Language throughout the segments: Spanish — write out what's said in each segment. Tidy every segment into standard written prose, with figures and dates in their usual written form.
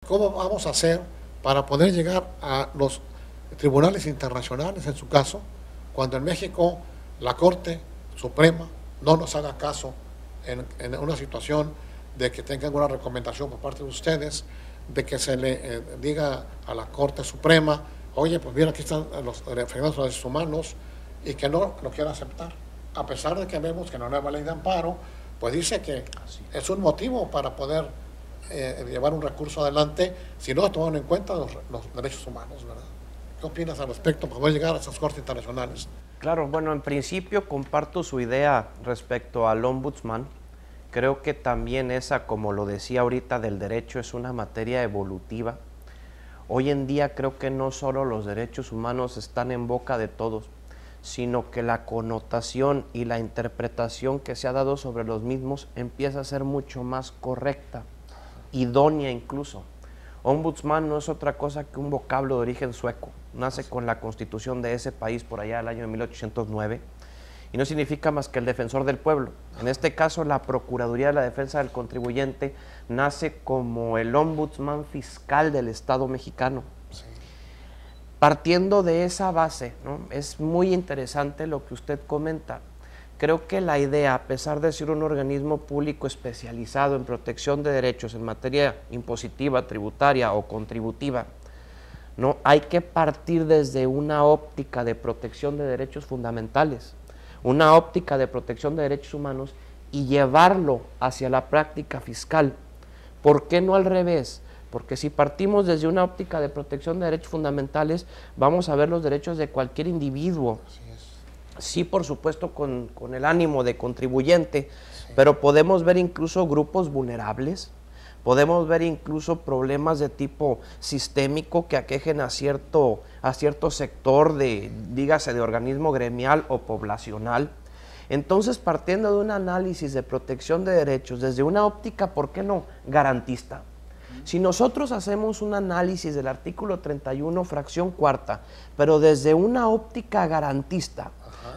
¿Cómo vamos a hacer para poder llegar a los tribunales internacionales, en su caso, cuando en México la Corte Suprema no nos haga caso en una situación de que tengan una recomendación por parte de ustedes, de que se le diga a la Corte Suprema, oye, pues mira, aquí están los referendos a los derechos humanos, y que no lo quiera aceptar, a pesar de que vemos que en la nueva ley de amparo, pues dice que es un motivo para poder llevar un recurso adelante si no toman en cuenta los derechos humanos, ¿verdad? ¿Qué opinas al respecto para poder llegar a esas cortes internacionales? Claro, bueno, en principio comparto su idea respecto al ombudsman. Creo que también esa, como lo decía ahorita, del derecho es una materia evolutiva. Hoy en día creo que no solo los derechos humanos están en boca de todos, sino que la connotación y la interpretación que se ha dado sobre los mismos empieza a ser mucho más correcta, idónea incluso. Ombudsman no es otra cosa que un vocablo de origen sueco, nace con la constitución de ese país por allá del año 1809 y no significa más que el defensor del pueblo. En este caso, la Procuraduría de la Defensa del Contribuyente nace como el ombudsman fiscal del Estado mexicano. Sí. Partiendo de esa base, ¿no? Es muy interesante lo que usted comenta. Creo que la idea, a pesar de ser un organismo público especializado en protección de derechos en materia impositiva, tributaria o contributiva, ¿no? Hay que partir desde una óptica de protección de derechos fundamentales, una óptica de protección de derechos humanos y llevarlo hacia la práctica fiscal. ¿Por qué no al revés? Porque si partimos desde una óptica de protección de derechos fundamentales, vamos a ver los derechos de cualquier individuo. Así es. Sí, por supuesto, con el ánimo de contribuyente, sí, pero podemos ver incluso grupos vulnerables, podemos ver incluso problemas de tipo sistémico que aquejen a cierto sector dígase, de organismo gremial o poblacional. Entonces, partiendo de un análisis de protección de derechos, desde una óptica, ¿por qué no?, garantista. Si nosotros hacemos un análisis del artículo 31, fracción cuarta, pero desde una óptica garantista,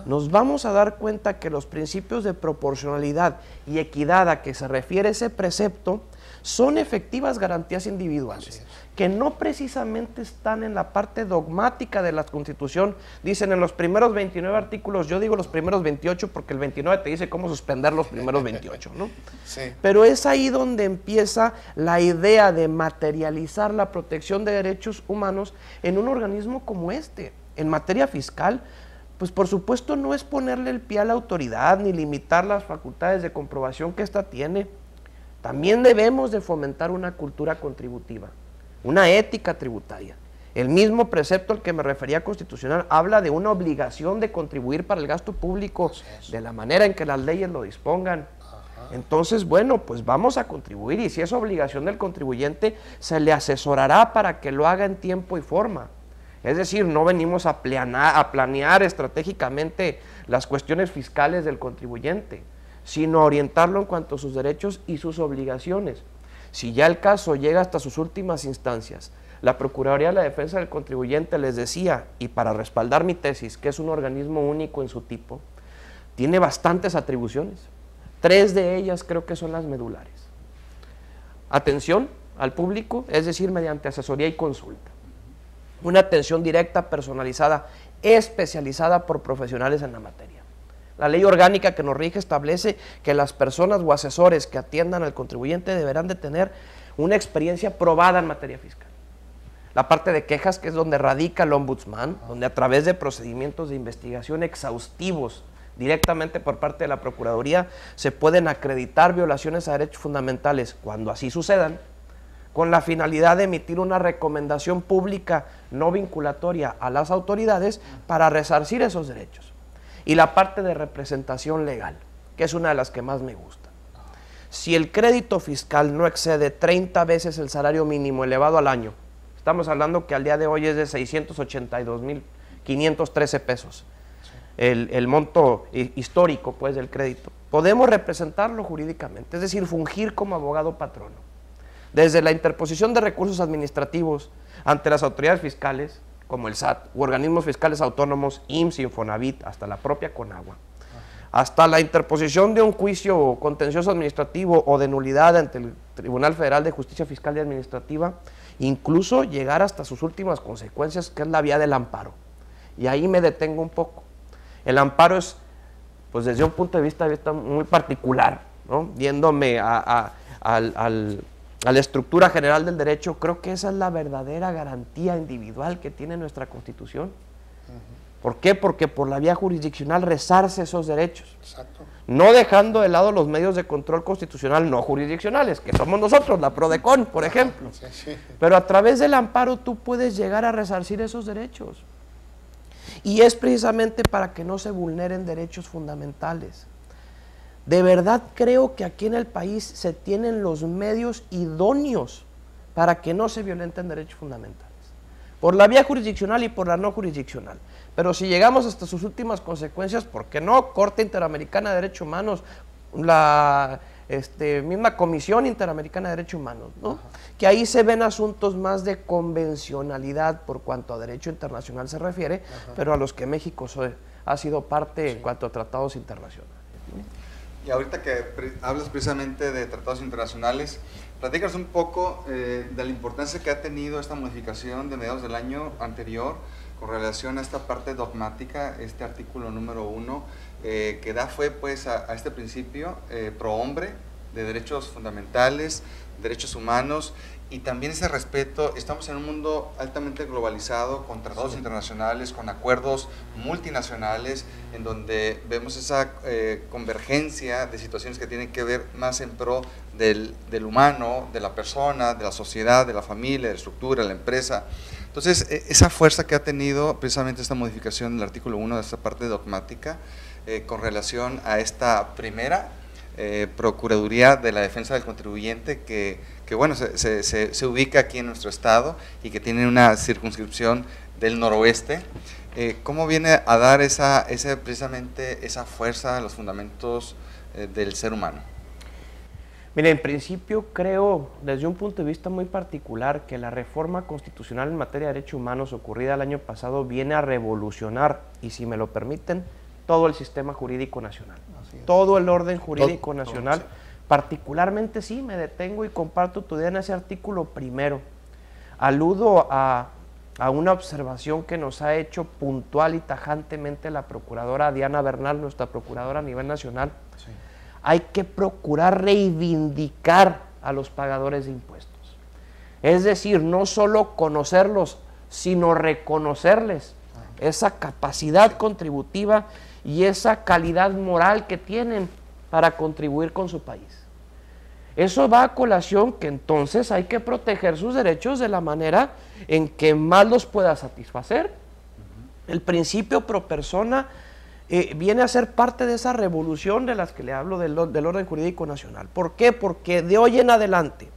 nos vamos a dar cuenta que los principios de proporcionalidad y equidad a que se refiere ese precepto son efectivas garantías individuales, que no precisamente están en la parte dogmática de la Constitución. Dicen en los primeros 29 artículos, yo digo los primeros 28 porque el 29 te dice cómo suspender los primeros 28, ¿no? Sí. Pero es ahí donde empieza la idea de materializar la protección de derechos humanos en un organismo como este. En materia fiscal, pues por supuesto no es ponerle el pie a la autoridad ni limitar las facultades de comprobación que ésta tiene. También debemos de fomentar una cultura contributiva, una ética tributaria. El mismo precepto al que me refería constitucional habla de una obligación de contribuir para el gasto público de la manera en que las leyes lo dispongan. Entonces, bueno, pues vamos a contribuir y si es obligación del contribuyente, se le asesorará para que lo haga en tiempo y forma. Es decir, no venimos a planear estratégicamente las cuestiones fiscales del contribuyente, sino a orientarlo en cuanto a sus derechos y sus obligaciones. Si ya el caso llega hasta sus últimas instancias, la Procuraduría de la Defensa del Contribuyente, les decía, y para respaldar mi tesis, que es un organismo único en su tipo, tiene bastantes atribuciones. 3 de ellas creo que son las medulares. Atención al público, es decir, mediante asesoría y consulta. Una atención directa, personalizada, especializada por profesionales en la materia. La ley orgánica que nos rige establece que las personas o asesores que atiendan al contribuyente deberán de tener una experiencia probada en materia fiscal. La parte de quejas, que es donde radica el ombudsman, donde a través de procedimientos de investigación exhaustivos directamente por parte de la Procuraduría se pueden acreditar violaciones a derechos fundamentales cuando así sucedan, con la finalidad de emitir una recomendación pública no vinculatoria a las autoridades para resarcir esos derechos. Y la parte de representación legal, que es una de las que más me gusta. Si el crédito fiscal no excede 30 veces el salario mínimo elevado al año, estamos hablando que al día de hoy es de 682,513 pesos, el monto histórico pues del crédito, podemos representarlo jurídicamente, es decir, fungir como abogado patrono. Desde la interposición de recursos administrativos ante las autoridades fiscales, como el SAT, u organismos fiscales autónomos, IMSS, Infonavit, hasta la propia CONAGUA, hasta la interposición de un juicio contencioso administrativo o de nulidad ante el Tribunal Federal de Justicia Fiscal y Administrativa, incluso llegar hasta sus últimas consecuencias, que es la vía del amparo. Y ahí me detengo un poco. El amparo es, pues desde un punto de vista muy particular, ¿no? Viéndome a la estructura general del derecho, creo que esa es la verdadera garantía individual que tiene nuestra Constitución. ¿Por qué? Porque por la vía jurisdiccional resarce esos derechos. Exacto. No dejando de lado los medios de control constitucional no jurisdiccionales, que somos nosotros, la PRODECON, por ejemplo. Sí, sí. Pero a través del amparo tú puedes llegar a resarcir esos derechos. Y es precisamente para que no se vulneren derechos fundamentales. De verdad creo que aquí en el país se tienen los medios idóneos para que no se violenten derechos fundamentales. Por la vía jurisdiccional y por la no jurisdiccional. Pero si llegamos hasta sus últimas consecuencias, ¿por qué no? Corte Interamericana de Derechos Humanos, la misma Comisión Interamericana de Derechos Humanos, ¿no? Que ahí se ven asuntos más de convencionalidad por cuanto a derecho internacional se refiere, pero a los que México ha sido parte en cuanto a tratados internacionales, ¿no? Y ahorita que hablas precisamente de tratados internacionales, platícanos un poco de la importancia que ha tenido esta modificación de mediados del año anterior con relación a esta parte dogmática, este artículo número 1, que da fe pues a este principio pro hombre de derechos fundamentales, derechos humanos, y también ese respeto. Estamos en un mundo altamente globalizado, con tratados internacionales, con acuerdos multinacionales, en donde vemos esa convergencia de situaciones que tienen que ver más en pro del humano, de la persona, de la sociedad, de la familia, de la estructura, de la empresa. Entonces, esa fuerza que ha tenido precisamente esta modificación del artículo 1 de esta parte dogmática, con relación a esta primera Procuraduría de la Defensa del Contribuyente, que bueno, se ubica aquí en nuestro estado y que tiene una circunscripción del noroeste. ¿Cómo viene a dar precisamente esa fuerza a los fundamentos del ser humano? Mira, en principio creo, desde un punto de vista muy particular, que la reforma constitucional en materia de derechos humanos ocurrida el año pasado viene a revolucionar, y si me lo permiten, todo el sistema jurídico nacional, todo el orden jurídico nacional. Particularmente sí, me detengo y comparto tu idea en ese artículo primero. Aludo a una observación que nos ha hecho puntual y tajantemente la procuradora Diana Bernal, nuestra procuradora a nivel nacional. Sí. Hay que procurar reivindicar a los pagadores de impuestos. Es decir, no solo conocerlos, sino reconocerles esa capacidad contributiva y esa calidad moral que tienen para contribuir con su país. Eso va a colación que entonces hay que proteger sus derechos de la manera en que más los pueda satisfacer. El principio pro persona viene a ser parte de esa revolución de las que le hablo del orden jurídico nacional. ¿Por qué? Porque de hoy en adelante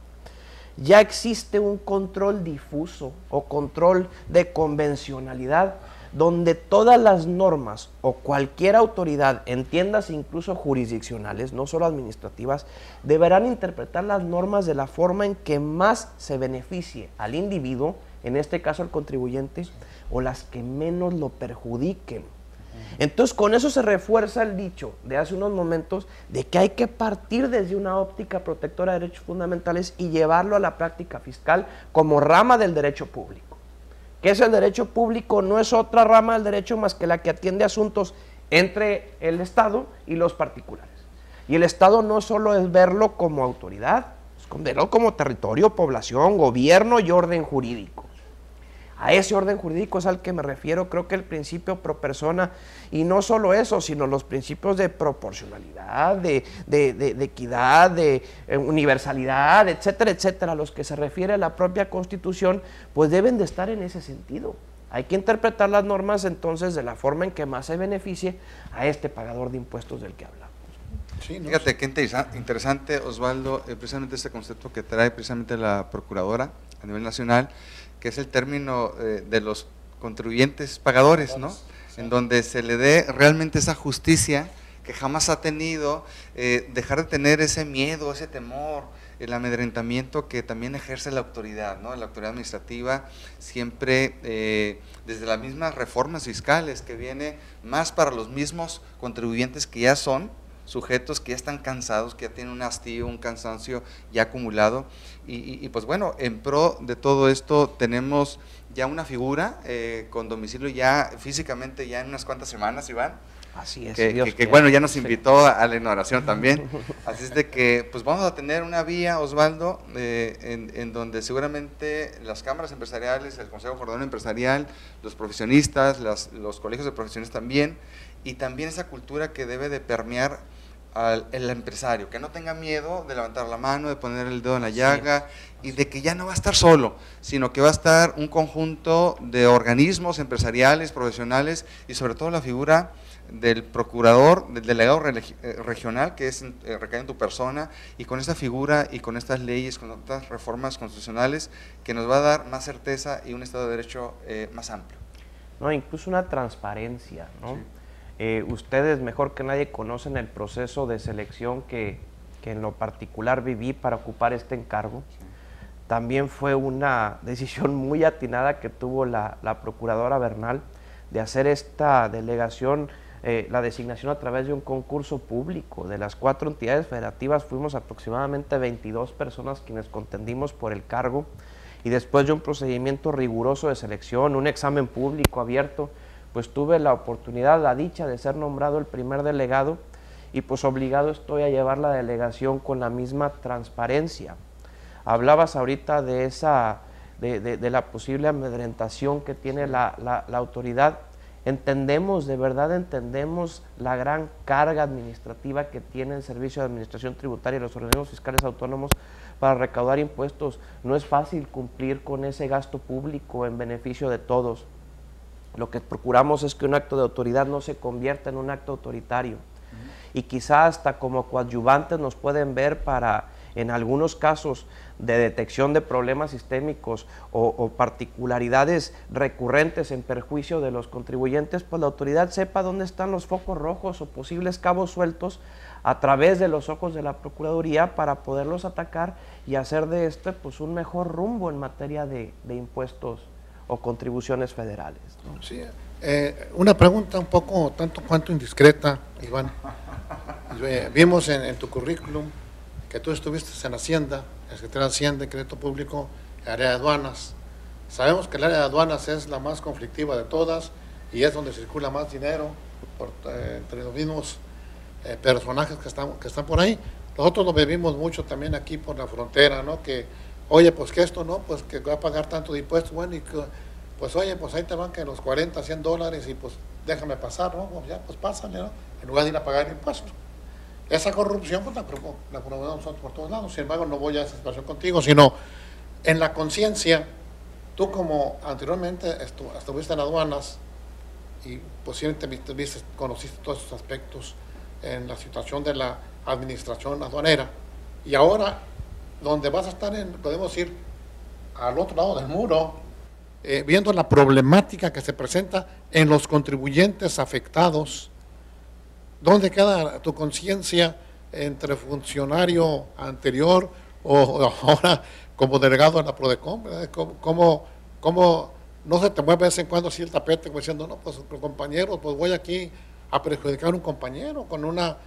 ya existe un control difuso o control de convencionalidad, donde todas las normas o cualquier autoridad, entiéndase incluso jurisdiccionales, no solo administrativas, deberán interpretar las normas de la forma en que más se beneficie al individuo, en este caso al contribuyente, o las que menos lo perjudiquen. Entonces con eso se refuerza el dicho de hace unos momentos de que hay que partir desde una óptica protectora de derechos fundamentales y llevarlo a la práctica fiscal como rama del derecho público. Que es el derecho público, no es otra rama del derecho más que la que atiende asuntos entre el Estado y los particulares. Y el Estado no solo es verlo como autoridad, es verlo como territorio, población, gobierno y orden jurídico. A ese orden jurídico es al que me refiero, creo que el principio pro persona, y no solo eso, sino los principios de proporcionalidad, de equidad, de universalidad, etcétera, etcétera, a los que se refiere la propia Constitución, pues deben de estar en ese sentido. Hay que interpretar las normas entonces de la forma en que más se beneficie a este pagador de impuestos del que hablamos. Sí, ¿no? Fíjate qué interesante, Osvaldo, precisamente este concepto que trae precisamente la Procuradora a nivel nacional, que es el término de los contribuyentes pagadores, ¿no? Sí. En donde se le dé realmente esa justicia que jamás ha tenido, dejar de tener ese miedo, ese temor, el amedrentamiento que también ejerce la autoridad, ¿no? La autoridad administrativa siempre, desde las mismas reformas fiscales, que viene más para los mismos contribuyentes que ya son sujetos, que ya están cansados, que ya tienen un hastío, un cansancio ya acumulado, y pues bueno, en pro de todo esto tenemos ya una figura con domicilio ya físicamente ya en unas cuantas semanas, Iván. Así es. Que bueno, ya nos invitó a la inauguración también. Así es de que pues vamos a tener una vía, Osvaldo, en donde seguramente las cámaras empresariales, el Consejo Coordinador Empresarial, los profesionistas, los colegios de profesiones también, y también esa cultura que debe de permear el empresario, que no tenga miedo de levantar la mano, de poner el dedo en la llaga, y de que ya no va a estar solo, sino que va a estar un conjunto de organismos empresariales, profesionales, y sobre todo la figura del procurador, del delegado regional, que recae en tu persona, y con esta figura y con estas leyes, con estas reformas constitucionales, que nos va a dar más certeza y un Estado de Derecho más amplio. No, incluso una transparencia, ¿no? Sí. Ustedes mejor que nadie conocen el proceso de selección que en lo particular viví para ocupar este encargo. Sí. También fue una decisión muy atinada que tuvo la procuradora Bernal de hacer esta delegación, la designación a través de un concurso público. De las 4 entidades federativas fuimos aproximadamente 22 personas quienes contendimos por el cargo, y después de un procedimiento riguroso de selección, un examen público abierto, pues tuve la oportunidad, la dicha de ser nombrado el primer delegado, y pues obligado estoy a llevar la delegación con la misma transparencia. Hablabas ahorita de de la posible amedrentación que tiene la autoridad. Entendemos, de verdad entendemos la gran carga administrativa que tiene el Servicio de Administración Tributaria y los organismos fiscales autónomos para recaudar impuestos. No es fácil cumplir con ese gasto público en beneficio de todos. Lo que procuramos es que un acto de autoridad no se convierta en un acto autoritario. Y quizá hasta como coadyuvantes nos pueden ver para, en algunos casos de detección de problemas sistémicos o particularidades recurrentes en perjuicio de los contribuyentes, pues la autoridad sepa dónde están los focos rojos o posibles cabos sueltos a través de los ojos de la Procuraduría para poderlos atacar y hacer de pues un mejor rumbo en materia de impuestos o contribuciones federales, ¿no? Sí, una pregunta un poco tanto cuanto indiscreta, Iván. Vimos en tu currículum que tú estuviste en Hacienda, en Secretaría de Hacienda, en Crédito Público, área de aduanas. Sabemos que el área de aduanas es la más conflictiva de todas y es donde circula más dinero entre los mismos personajes que están por ahí. Nosotros lo vivimos mucho también aquí por la frontera, ¿no? Que, oye, pues que esto, ¿no? Pues que va a pagar tanto de impuestos, bueno, y que, pues oye, pues ahí te van que los 40, 100 dólares y pues déjame pasar, ¿no? Pues ya, pues pásale, ¿no? En lugar de ir a pagar impuestos. Esa corrupción pues la promovemos nosotros por todos lados. Sin embargo, no voy a esa situación contigo, sino en la conciencia, tú como anteriormente estuviste en aduanas y posiblemente conociste todos esos aspectos en la situación de la administración aduanera, y ahora donde vas a estar, podemos ir al otro lado del muro, viendo la problemática que se presenta en los contribuyentes afectados. ¿Dónde queda tu conciencia entre funcionario anterior o ahora como delegado de la Prodecon? ¿Cómo no se te mueve de vez en cuando así el tapete como diciendo, no, pues compañero, pues voy aquí a perjudicar a un compañero con una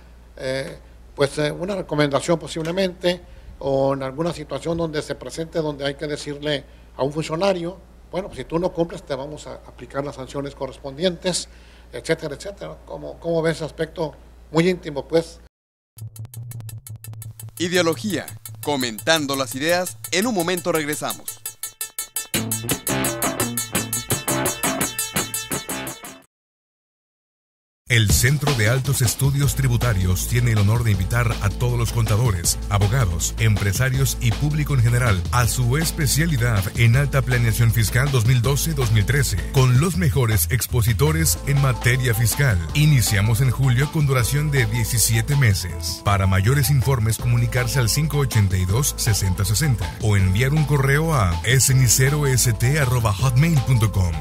recomendación posiblemente, o en alguna situación donde se presente, donde hay que decirle a un funcionario, bueno, pues si tú no cumples te vamos a aplicar las sanciones correspondientes, etcétera, etcétera? ¿Cómo ves ese aspecto muy íntimo, pues? Ideología, comentando las ideas, en un momento regresamos. El Centro de Altos Estudios Tributarios tiene el honor de invitar a todos los contadores, abogados, empresarios y público en general a su especialidad en Alta Planeación Fiscal 2012-2013, con los mejores expositores en materia fiscal. Iniciamos en julio con duración de 17 meses. Para mayores informes, comunicarse al 582-6060 o enviar un correo a snicero.st@hotmail.com.